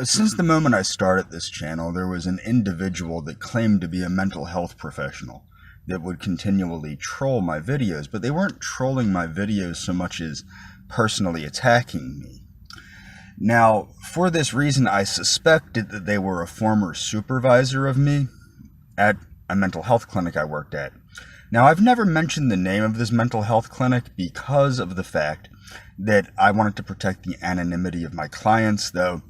Since the moment I started this channel, there was an individual that claimed to be a mental health professional that would continually troll my videos, but they weren't trolling my videos so much as personally attacking me. Now, for this reason, I suspected that they were a former supervisor of me at a mental health clinic I worked at. Now, I've never mentioned the name of this mental health clinic because of the fact that I wanted to protect the anonymity of my clients, though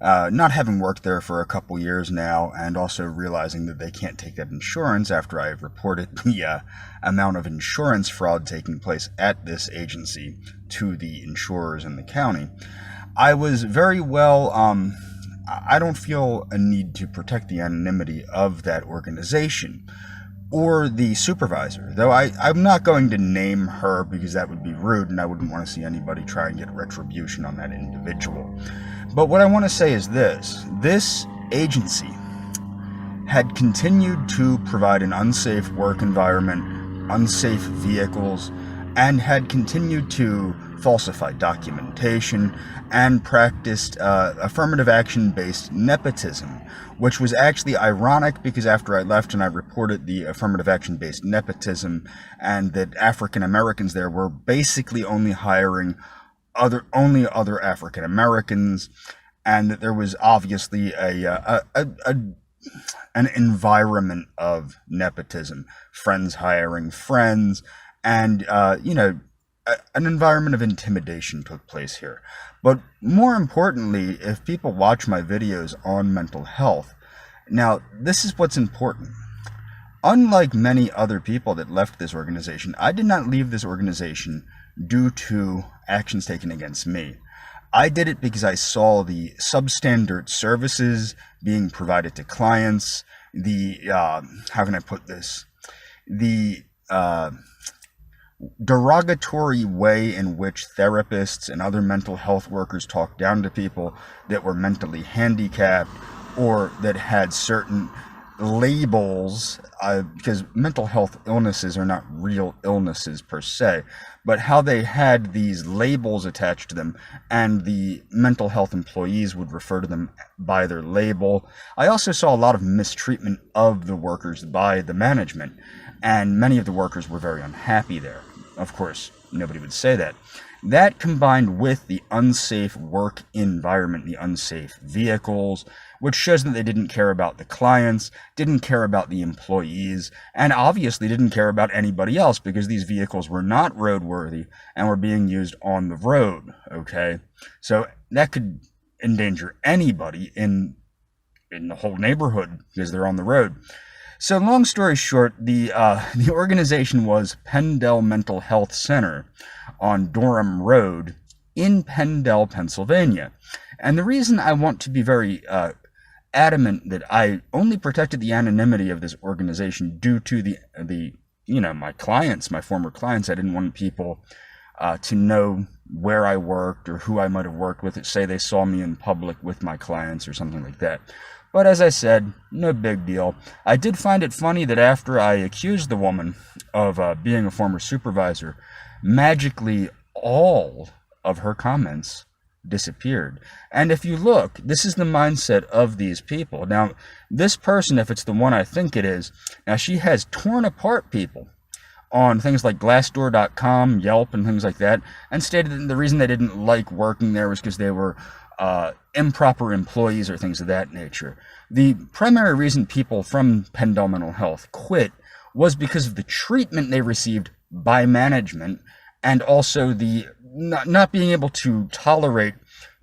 not having worked there for a couple years now, and also realizing that they can't take that insurance after I reported the amount of insurance fraud taking place at this agency to the insurers in the county, I was very well, I don't feel a need to protect the anonymity of that organization or the supervisor, though I'm not going to name her because that would be rude and I wouldn't want to see anybody try and get retribution on that individual. But what I want to say is this agency had continued to provide an unsafe work environment, unsafe vehicles, and had continued to falsify documentation and practiced affirmative action-based nepotism, which was actually ironic because after I left and I reported the affirmative action-based nepotism and that African Americans there were basically only hiring only other African Americans, and that there was obviously an environment of nepotism, friends hiring friends, and an environment of intimidation took place here. But more importantly, if people watch my videos on mental health, now this is what's important. Unlike many other people that left this organization, I did not leave this organization due to actions taken against me. I did it because I saw the substandard services being provided to clients, the, how can I put this, the derogatory way in which therapists and other mental health workers talk down to people that were mentally handicapped or that had certain labels, because mental health illnesses are not real illnesses per se, but how they had these labels attached to them and the mental health employees would refer to them by their label. I also saw a lot of mistreatment of the workers by the management, and many of the workers were very unhappy there. Of course, nobody would say that. That combined with the unsafe work environment, the unsafe vehicles, which shows that they didn't care about the clients, didn't care about the employees, and obviously didn't care about anybody else because these vehicles were not roadworthy and were being used on the road, okay? So that could endanger anybody in the whole neighborhood because they're on the road. So long story short, the organization was Penndel Mental Health Center on Durham Road in Penndel, Pennsylvania. And the reason I want to be very adamant that I only protected the anonymity of this organization due to the my clients, my former clients. I didn't want people to know where I worked or who I might have worked with. Say they saw me in public with my clients or something like that. But as I said, no big deal. I did find it funny that after I accused the woman of being a former supervisor, magically all of her comments disappeared. And if you look, this is the mindset of these people. Now, this person, if it's the one I think it is, now she has torn apart people on things like Glassdoor.com, Yelp, and things like that, and stated that the reason they didn't like working there was because they were improper employees or things of that nature. The primary reason people from Penndel Mental Health quit was because of the treatment they received by management and also the not being able to tolerate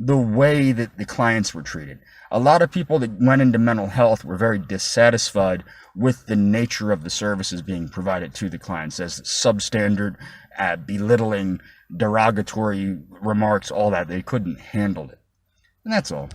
the way that the clients were treated. A lot of people that went into mental health were very dissatisfied with the nature of the services being provided to the clients as substandard, belittling, derogatory remarks, all that. They couldn't handle it. And that's all.